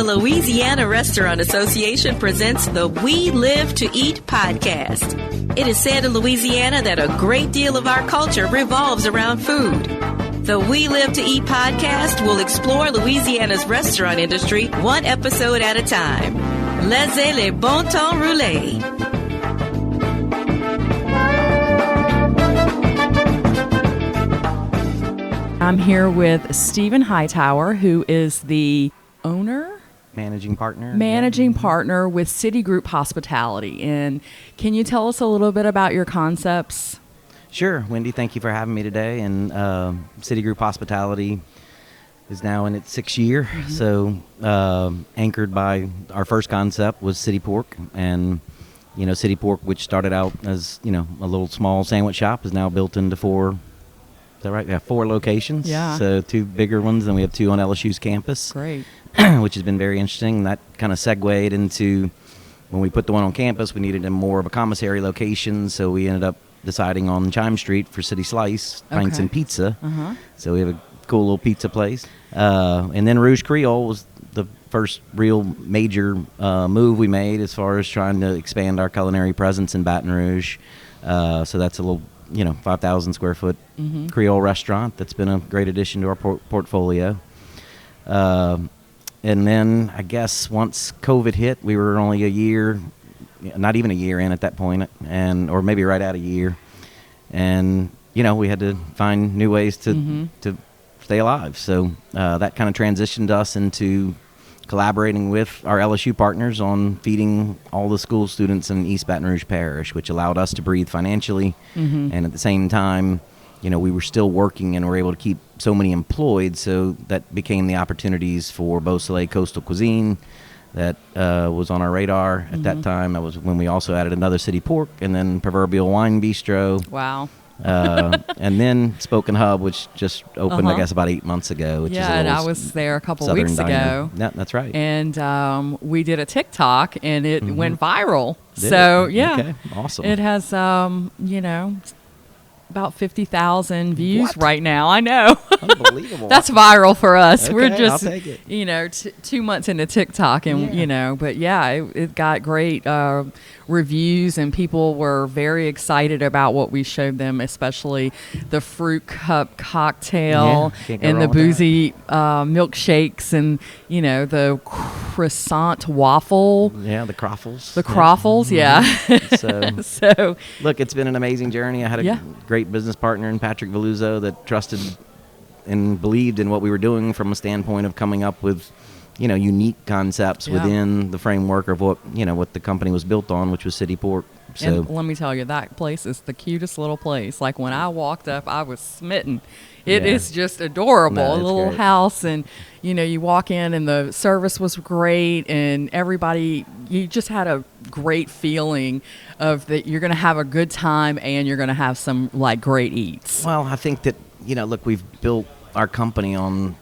The Louisiana Restaurant Association presents the We Live to Eat podcast. It is said in Louisiana that a great deal of our culture revolves around food. The We Live to Eat podcast will explore Louisiana's restaurant industry one episode at a time. Laissez les bon temps rouler. I'm here with Stephen Hightower, who is the owner? Managing partner. Managing partner with Citigroup Hospitality. And can you tell us a little bit about your concepts? Sure. Wendy, thank you for having me today. And Citigroup Hospitality is now in its 6th year. Mm-hmm. So anchored by our first concept was City Pork. And, you know, City Pork, which started out as, you know, a little small sandwich shop, is now built into 4. Is that right? We have 4 locations. Yeah. So 2 bigger ones, and we have 2 on LSU's campus. Great. Which has been very interesting. That kind of segued into when we put the one on campus, we needed a more of a commissary location, so we ended up deciding on Chime Street for City Slice, Pints and Pizza. Uh-huh. So we have a cool little pizza place. And then Rouge Creole was the first real major move we made as far as trying to expand our culinary presence in Baton Rouge. So that's a little, 5,000 square foot Creole restaurant that's been a great addition to our portfolio. And then I guess once COVID hit, we were only a year, not even a year in at that point, or maybe right at a year. And, we had to find new ways to stay alive. So that kind of transitioned us into collaborating with our LSU partners on feeding all the school students in East Baton Rouge Parish, which allowed us to breathe financially. And at the same time, we were still working and were able to keep so many employed, so that became the opportunities for Beausoleil Coastal Cuisine that was on our radar at that time. That was when we also added another City Pork, and then Proverbial Wine Bistro. Wow. And then Spoken Hub, which just opened, I guess, about 8 months ago. Which is and I was there a couple weeks ago. Yeah, that's right. And we did a TikTok, and it went viral. Did so, it? yeah. Okay, awesome. It has, about 50,000 views right now. I know. Unbelievable. That's viral for us. Okay, We're just, I'll take it. 2 months into TikTok, and but it got great reviews, and people were very excited about what we showed them, especially the fruit cup cocktail and the boozy milkshakes, and the croissant waffle. Yeah, the croffles. The croffles, yeah. So, look, it's been an amazing journey. I had a great business partner in Patrick Veluzzo that trusted and believed in what we were doing from a standpoint of coming up with, unique concepts within the framework of what the company was built on, which was City Pork. So, and let me tell you, that place is the cutest little place. Like when I walked up, I was smitten. It is just adorable. No, a little great. house, and you walk in, and the service was great, and everybody, you just had a great feeling of that you're going to have a good time, and you're going to have some great eats. Well, I think that look, we've built our company on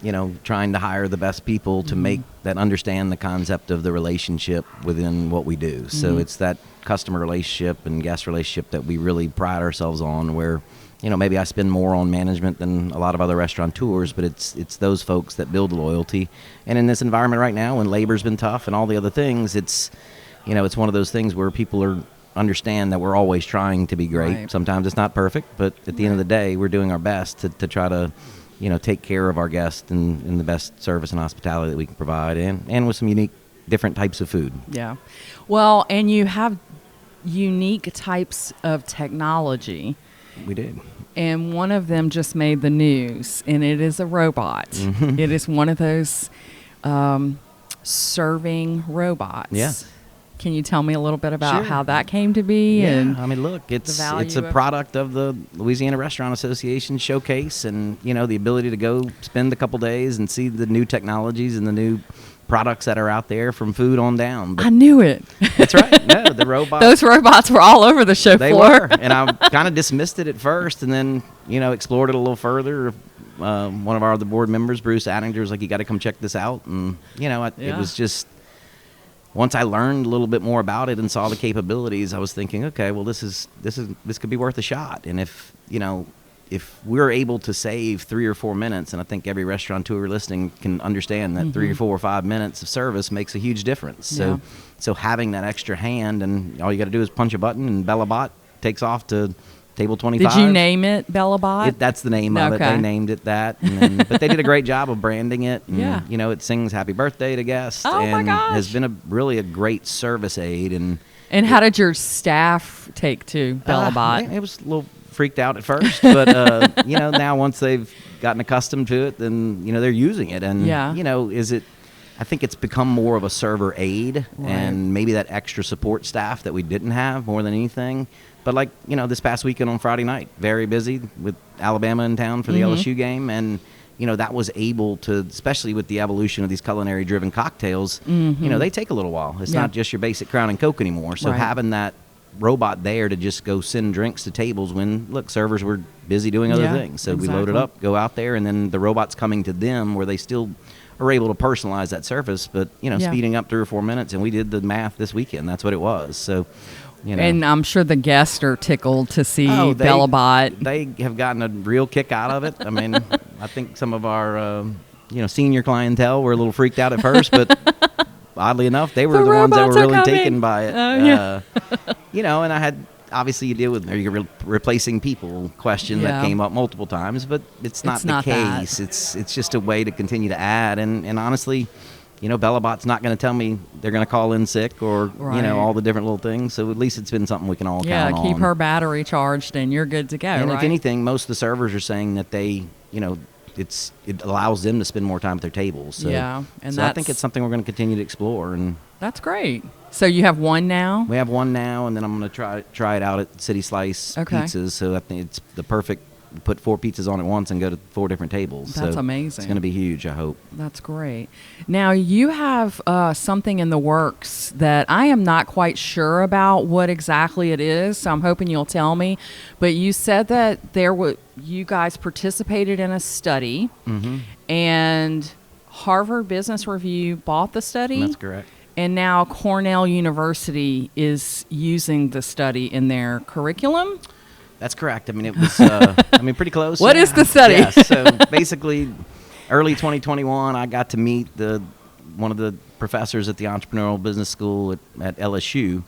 trying to hire the best people to make that understand the concept of the relationship within what we do. So it's that customer relationship and guest relationship that we really pride ourselves on, where maybe I spend more on management than a lot of other restaurateurs, but it's those folks that build loyalty. And in this environment right now, when labor's been tough and all the other things, it's it's one of those things where people understand that we're always trying to be great. Right. Sometimes it's not perfect, but at the end of the day, we're doing our best to try to take care of our guests in the best service and hospitality that we can provide, and with some unique, different types of food. Yeah. Well, and you have unique types of technology. We did. And one of them just made the news, and it is a robot. It is one of those serving robots. Yeah. Can you tell me a little bit about how that came to be? Yeah, and I mean, look, it's a of product of the Louisiana Restaurant Association showcase, and the ability to go spend a couple days and see the new technologies and the new products that are out there from food on down. But I knew it. That's right. No, the robots. Those robots were all over the show They floor. were, and I kind of dismissed it at first, and then explored it a little further. One of our other board members, Bruce Addinger, was like, "You got to come check this out," and it was just. Once I learned a little bit more about it and saw the capabilities, I was thinking, okay, well, this could be worth a shot. And if if we're able to save 3 or 4 minutes, and I think every restaurateur listening can understand that 3 or 4 or 5 minutes of service makes a huge difference. So having that extra hand, and all you got to do is punch a button, and BellaBot takes off to table 25. Did you name it BellaBot? That's the name of it. They named it that. And then, but they did a great job of branding it. And, you know, it sings happy birthday to guests. Oh, my gosh. Has been really a great service aid. And how did your staff take to BellaBot? It was a little freaked out at first, but you know, now once they've gotten accustomed to it, then you know they're using it, and you know, I think it's become more of a server aid, and maybe that extra support staff that we didn't have more than anything. But like, you know, this past weekend on Friday night, very busy with Alabama in town for the LSU game, and you know, that was able to, especially with the evolution of these culinary driven cocktails, you know, they take a little while. It's not just your basic Crown and Coke anymore. So having that robot there to just go send drinks to tables when, look, servers were busy doing other things. So we load it up, go out there, and then the robot's coming to them where they still are able to personalize that service, but, you know, speeding up 3 or 4 minutes. And we did the math this weekend. That's what it was. So, you know. And I'm sure the guests are tickled to see BellaBot. They have gotten a real kick out of it. I mean, I think some of our, you know, senior clientele were a little freaked out at first, but oddly enough, they were the ones that were really taken by it. You know, and I had, obviously you deal with replacing people question that came up multiple times, but it's not the case. It's just a way to continue to add. And honestly, you know, BellaBot's not going to tell me they're going to call in sick or, you know, all the different little things. So at least it's been something we can all count on. Yeah, keep her battery charged and you're good to go, and if anything, most of the servers are saying that they, you know, it allows them to spend more time at their tables. So, and so I think it's something we're going to continue to explore. And that's great. So you have one now? We have one now, and then I'm going to try it out at City Slice Pizzas. So I think it's the perfect, put 4 pizzas on at once and go to 4 different tables. That's amazing. It's going to be huge, I hope. That's great. Now, you have something in the works that I am not quite sure about what exactly it is, so I'm hoping you'll tell me. But you said that you guys participated in a study, and Harvard Business Review bought the study? That's correct. And now Cornell University is using the study in their curriculum? That's correct. I mean, it was, pretty close. What is the study? Yeah, so basically, early 2021, I got to meet one of the professors at the Entrepreneurial Business School at LSU.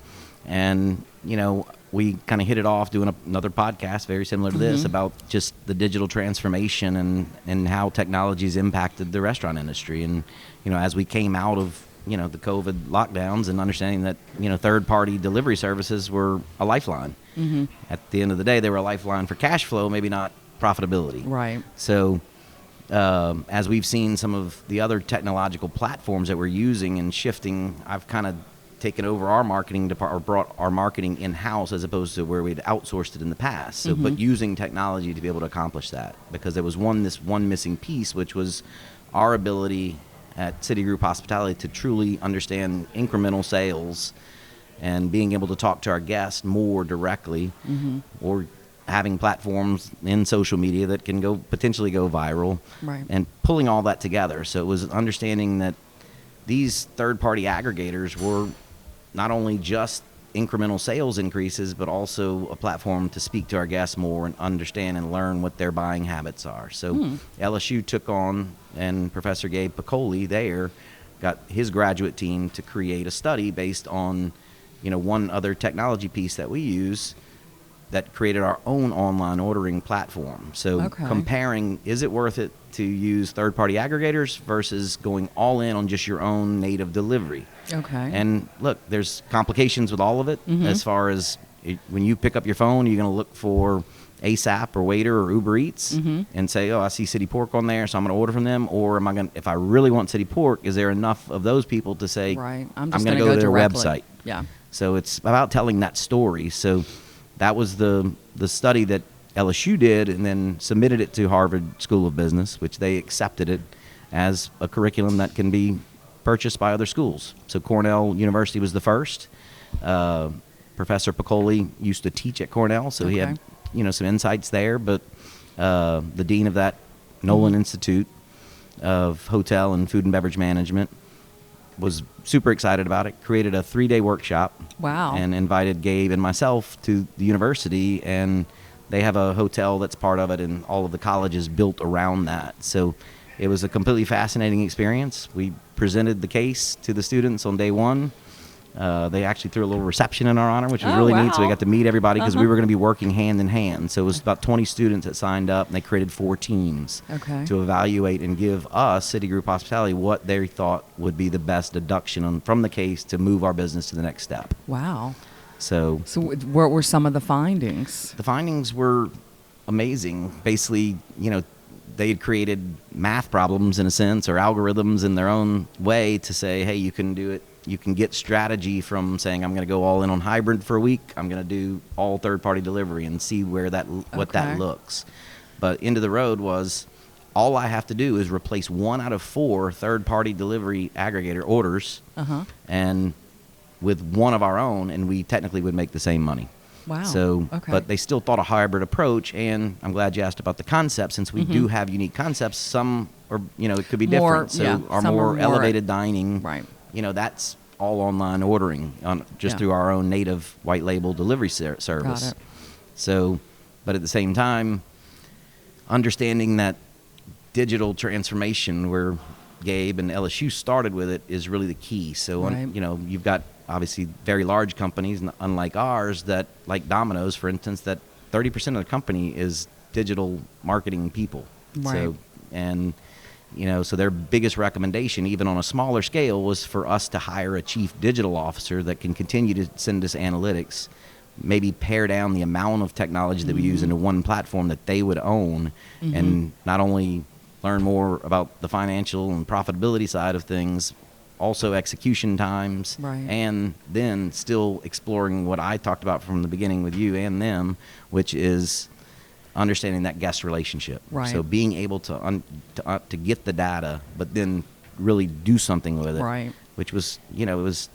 And, you know, we kind of hit it off doing another podcast very similar to this about just the digital transformation and how technology's impacted the restaurant industry. And, you know, as we came out of, you know, the COVID lockdowns and understanding that, you know, third-party delivery services were a lifeline. At the end of the day, they were a lifeline for cash flow, maybe not profitability. Right. So as we've seen some of the other technological platforms that we're using and shifting, I've kind of taken over our marketing department, or brought our marketing in-house as opposed to where we'd outsourced it in the past. So, but using technology to be able to accomplish that, because there was this one missing piece, which was our ability at Citigroup Hospitality to truly understand incremental sales and being able to talk to our guests more directly, or having platforms in social media that can potentially go viral, and pulling all that together. So it was understanding that these third-party aggregators were not only just incremental sales increases, but also a platform to speak to our guests more and understand and learn what their buying habits are. So LSU took on, and Professor Gabe Piccoli there got his graduate team to create a study based on, you know, one other technology piece that we use that created our own online ordering platform. So comparing, is it worth it to use third-party aggregators versus going all in on just your own native delivery? And look, there's complications with all of it. As far as when you pick up your phone, you're going to look for ASAP or Waiter or Uber Eats and say, oh, I see City Pork on there, so I'm going to order from them. Or am I going, if I really want City Pork, is there enough of those people to say, I'm going to go to their website? So it's about telling that story. So that was the study that LSU did, and then submitted it to Harvard School of Business, which they accepted it as a curriculum that can be purchased by other schools. So Cornell University was the first. Professor Piccoli used to teach at Cornell, so he had, you know, some insights there. But the dean of that Nolan Institute of Hotel and Food and Beverage Management was super excited about it, created a 3-day workshop. And invited Gabe and myself to the university, and they have a hotel that's part of it, and all of the colleges built around that. So it was a completely fascinating experience. We presented the case to the students on day one. They actually threw a little reception in our honor, which was really neat. So we got to meet everybody because we were going to be working hand in hand. So it was about 20 students that signed up, and they created 4 teams to evaluate and give us, Citigroup Hospitality, what they thought would be the best deduction from the case to move our business to the next step. Wow. So what were some of the findings? The findings were amazing. Basically, they had created math problems in a sense, or algorithms in their own way to say, hey, you can do it. You can get strategy from saying, I'm going to go all in on hybrid for a week. I'm going to do all third-party delivery and see where what that looks. But end of the road was, all I have to do is replace 1 out of 4 third-party delivery aggregator orders, and with one of our own, and we technically would make the same money. Wow. So, but they still thought a hybrid approach, and I'm glad you asked about the concept, since we do have unique concepts. Some are, it could be different. So our more elevated dining, that's all online ordering through our own native white label delivery service. Got it. So, but at the same time, understanding that digital transformation, where Gabe and LSU started with it, is really the key. So, you've got obviously very large companies, unlike ours, that, like Domino's, for instance, that 30% of the company is digital marketing people. Right. So their biggest recommendation, even on a smaller scale, was for us to hire a chief digital officer that can continue to send us analytics, maybe pare down the amount of technology that we use into one platform that they would own, and not only learn more about the financial and profitability side of things, also execution times, and then still exploring what I talked about from the beginning with you and them, which is understanding that guest relationship. Right. So being able to get the data, but then really do something with it. Right. Which was, it was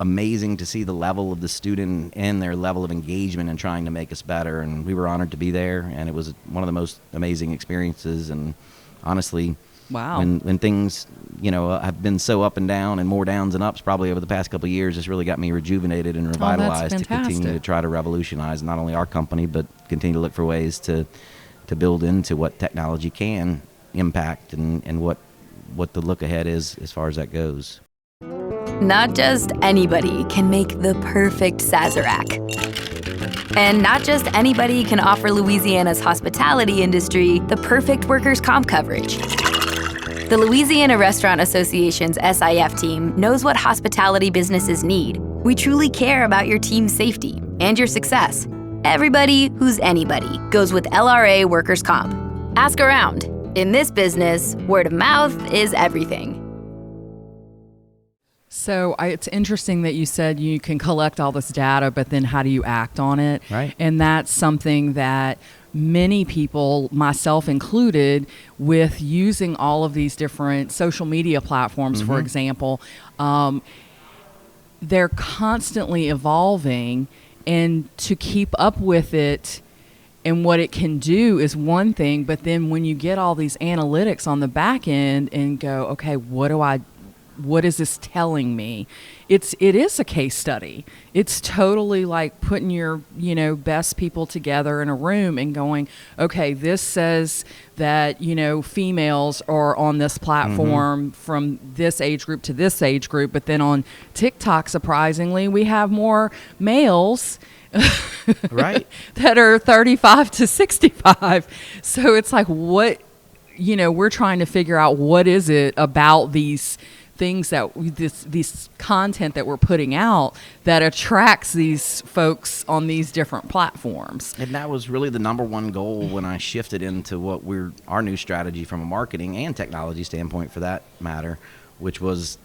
amazing to see the level of the student and their level of engagement in trying to make us better. And we were honored to be there, and it was one of the most amazing experiences. And honestly, wow. When things, have been so up and down, and more downs and ups probably over the past couple of years, it's really got me rejuvenated and revitalized to continue to try to revolutionize not only our company, but continue to look for ways to build into what technology can impact and what the look ahead is as far as that goes. Not just anybody can make the perfect Sazerac. And not just anybody can offer Louisiana's hospitality industry the perfect workers' comp coverage. The Louisiana Restaurant Association's SIF team knows what hospitality businesses need. We truly care about your team's safety and your success. Everybody who's anybody goes with LRA Workers' Comp. Ask around. In this business, word of mouth is everything. So it's interesting that you said you can collect all this data, but then how do you act on it? Right. And that's something that many people, myself included, with using all of these different social media platforms, for example, they're constantly evolving, and to keep up with it and what it can do is one thing, but then when you get all these analytics on the back end and go, okay, what is this telling me? It is a case study. It's totally like putting your, best people together in a room and going, okay, this says that, females are on this platform from this age group to this age group. But then on TikTok, surprisingly, we have more males right, that are 35 to 65. So it's like, what, we're trying to figure out what is it about these things that this content that we're putting out that attracts these folks on these different platforms. And that was really the number one goal when I shifted into our new strategy from a marketing and technology standpoint, for that matter, which was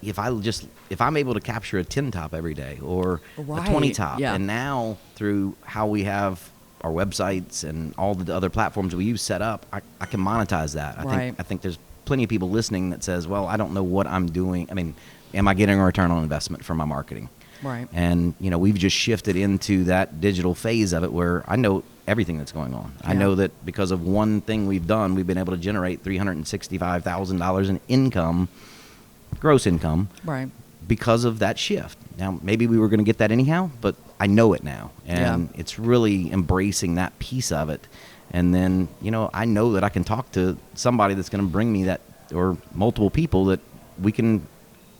if I'm able to capture a 10 top every day or a 20 top, and now through how we have our websites and all the other platforms we use set up, I can monetize that. I think there's plenty of people listening that says, well, I don't know what I'm doing. I mean, am I getting a return on investment from my marketing? Right. And, we've just shifted into that digital phase of it where I know everything that's going on. Yeah. I know that because of one thing we've done, we've been able to generate $365,000 in income, gross income, right, because of that shift. Now, maybe we were going to get that anyhow, but I know it now. And it's really embracing that piece of it. And then, I know that I can talk to somebody that's going to bring me that, or multiple people that we can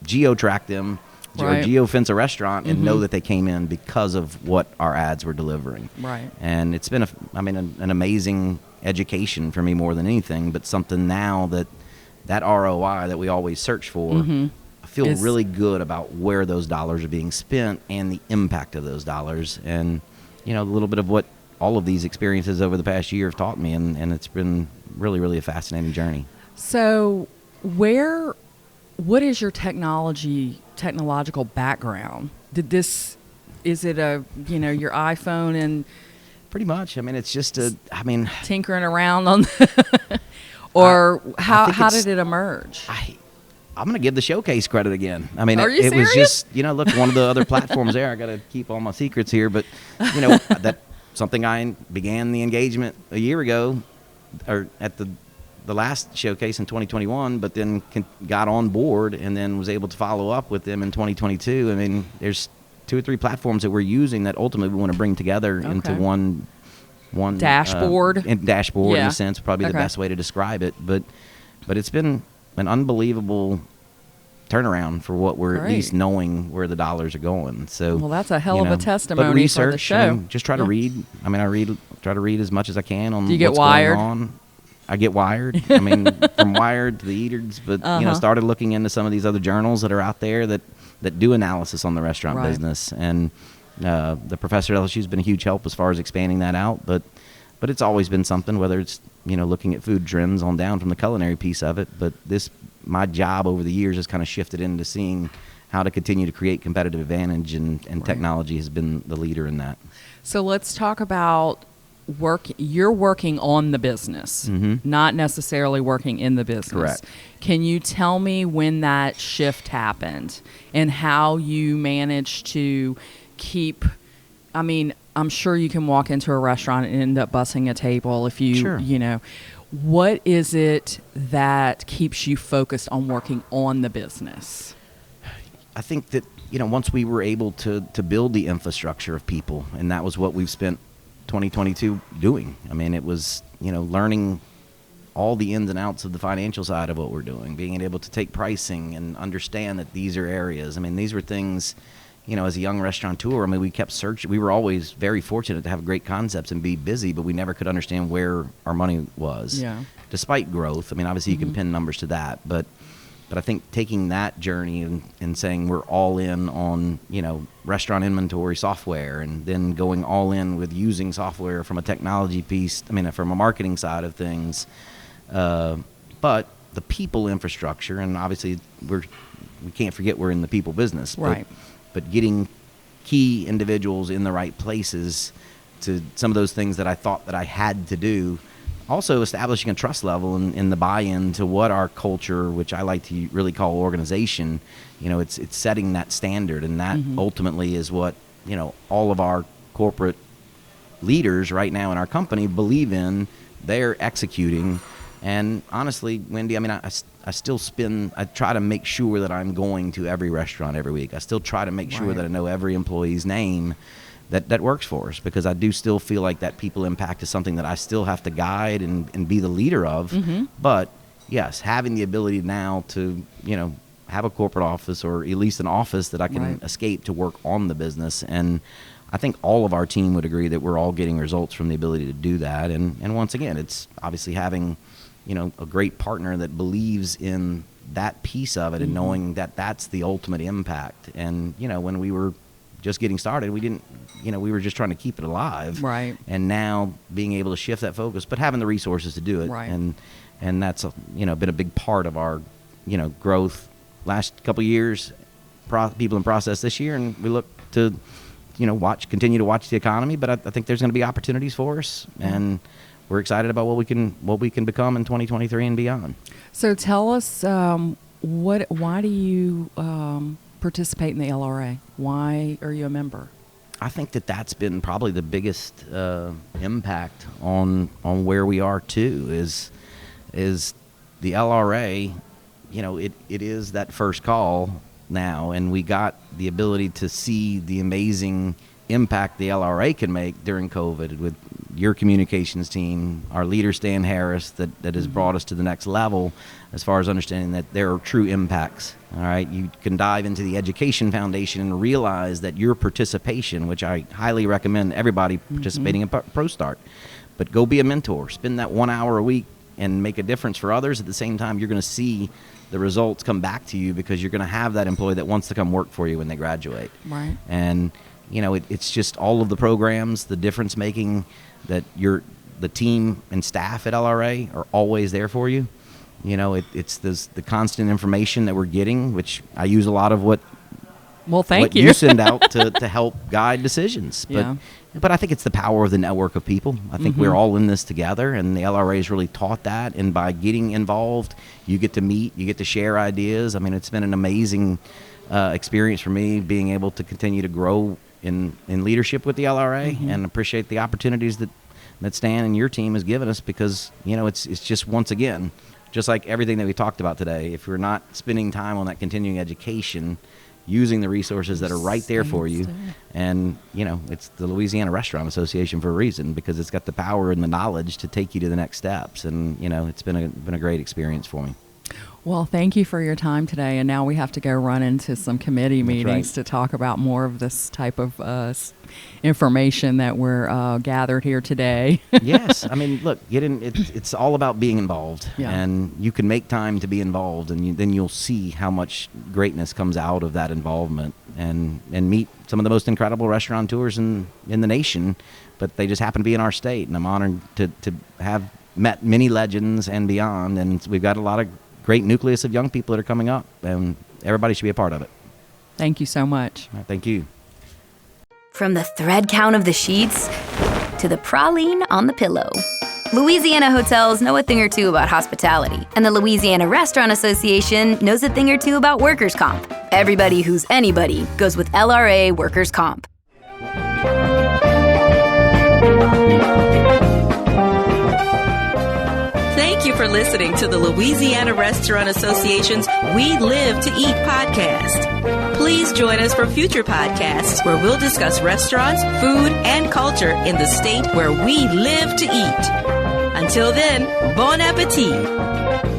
geo-track them or geo-fence a restaurant and know that they came in because of what our ads were delivering. Right. And it's been, an amazing education for me more than anything, but something now that ROI that we always search for, I feel really good about where those dollars are being spent and the impact of those dollars. And, a little bit of what all of these experiences over the past year have taught me, and it's been really, really a fascinating journey. So what is your technological background? Is it your iPhone and pretty much? It's just tinkering around on or how did it emerge? I'm going to give the Showcase credit again. Are you it was serious? just, look, one of the other platforms there, I got to keep all my secrets here, but that something I began the engagement a year ago, or at the last Showcase in 2021, but then got on board and then was able to follow up with them in 2022. There's 2 or 3 platforms that we're using that ultimately we want to bring together into one dashboard. In a sense, probably the best way to describe it. But it's been an unbelievable turnaround for what we're at least knowing where the dollars are going. So, well, that's a hell of a testimony research, for the show. Just try to read. try to read as much as I can on Do you what's get wired? going on. I get wired. From Wired to the Eaters, but started looking into some of these other journals that are out there that do analysis on the restaurant business. And the professor at LSU has been a huge help as far as expanding that out. But it's always been something, whether it's looking at food trends on down from the culinary piece of it. But my job over the years has kind of shifted into seeing how to continue to create competitive advantage, and technology has been the leader in that. So let's talk about you're working on the business, not necessarily working in the business. Correct. Can you tell me when that shift happened and how you managed to keep, I'm sure you can walk into a restaurant and end up bussing a table if you, what is it that keeps you focused on working on the business? I think that, once we were able to build the infrastructure of people, and that was what we've spent 2022 doing. It was, learning all the ins and outs of the financial side of what we're doing, being able to take pricing and understand that these are areas. These were things, as a young restaurateur, we kept searching. We were always very fortunate to have great concepts and be busy, but we never could understand where our money was. Yeah. Despite growth, obviously you can pin numbers to that, but I think taking that journey and saying we're all in on, restaurant inventory software, and then going all in with using software from a technology piece, from a marketing side of things. But the people infrastructure, and obviously we can't forget we're in the people business. Right. But getting key individuals in the right places to some of those things that I thought that I had to do. Also establishing a trust level in the buy-in to what our culture, which I like to really call organization, it's setting that standard, and that ultimately is what, all of our corporate leaders right now in our company believe in. They're executing. And honestly, Wendy, I try to make sure that I'm going to every restaurant every week. I still try to make sure that I know every employee's name that works for us, because I do still feel like that people impact is something that I still have to guide and be the leader of. But yes, having the ability now to, have a corporate office, or at least an office that I can escape to work on the business. And I think all of our team would agree that we're all getting results from the ability to do that. And once again, it's obviously having, a great partner that believes in that piece of it, and knowing that that's the ultimate impact. And, when we were just getting started, we didn't, we were just trying to keep it alive. Right. And now being able to shift that focus, but having the resources to do it. Right. And that's, been a big part of our, growth last couple of years, people in process this year. And we look to, continue to watch the economy, but I think there's going to be opportunities for us. And we're excited about what we can become in 2023 and beyond. So tell us, why do you, participate in the LRA? Why are you a member? I think that's been probably the biggest impact on where we are too. Is the LRA? It is that first call now, and we got the ability to see the amazing impact the LRA can make during COVID with your communications team, our leader Stan Harris, that has brought us to the next level as far as understanding that there are true impacts. All right, you can dive into the Education Foundation and realize that your participation, which I highly recommend everybody participating in ProStart, but go be a mentor, spend that 1 hour a week and make a difference for others. At the same time, you're going to see the results come back to you because you're going to have that employee that wants to come work for you when they graduate. Right. And it's just all of the programs, the difference making that the team and staff at LRA are always there for you. It's the constant information that we're getting, which I use a lot of what you send out to help guide decisions. But I think it's the power of the network of people. I think we're all in this together, and the LRA has really taught that. And by getting involved, you get to meet, you get to share ideas. I mean, it's been an amazing experience for me being able to continue to grow in leadership with the LRA, and appreciate the opportunities that Stan and your team has given us, because it's just, once again, just like everything that we talked about today, if we're not spending time on that continuing education, using the resources that are right there for you, and it's the Louisiana Restaurant Association for a reason, because it's got the power and the knowledge to take you to the next steps, and it's been a great experience for me. Well, thank you for your time today. And now we have to go run into some committee meetings to talk about more of this type of information that we're gathered here today. Yes. I mean, look, it's all about being involved. Yeah. And you can make time to be involved, and then you'll see how much greatness comes out of that involvement, and meet some of the most incredible restaurateurs in the nation, but they just happen to be in our state. And I'm honored to have met many legends and beyond. And we've got a lot of great nucleus of young people that are coming up, and everybody should be a part of it. Thank you so much. All right, thank you. From the thread count of the sheets to the praline on the pillow, Louisiana hotels know a thing or two about hospitality, and the Louisiana Restaurant Association knows a thing or two about workers' comp. Everybody who's anybody goes with LRA Workers' Comp. Thank you for listening to the Louisiana Restaurant Association's We Live to Eat podcast. Please join us for future podcasts where we'll discuss restaurants, food, and culture in the state where we live to eat. Until then, bon appetit.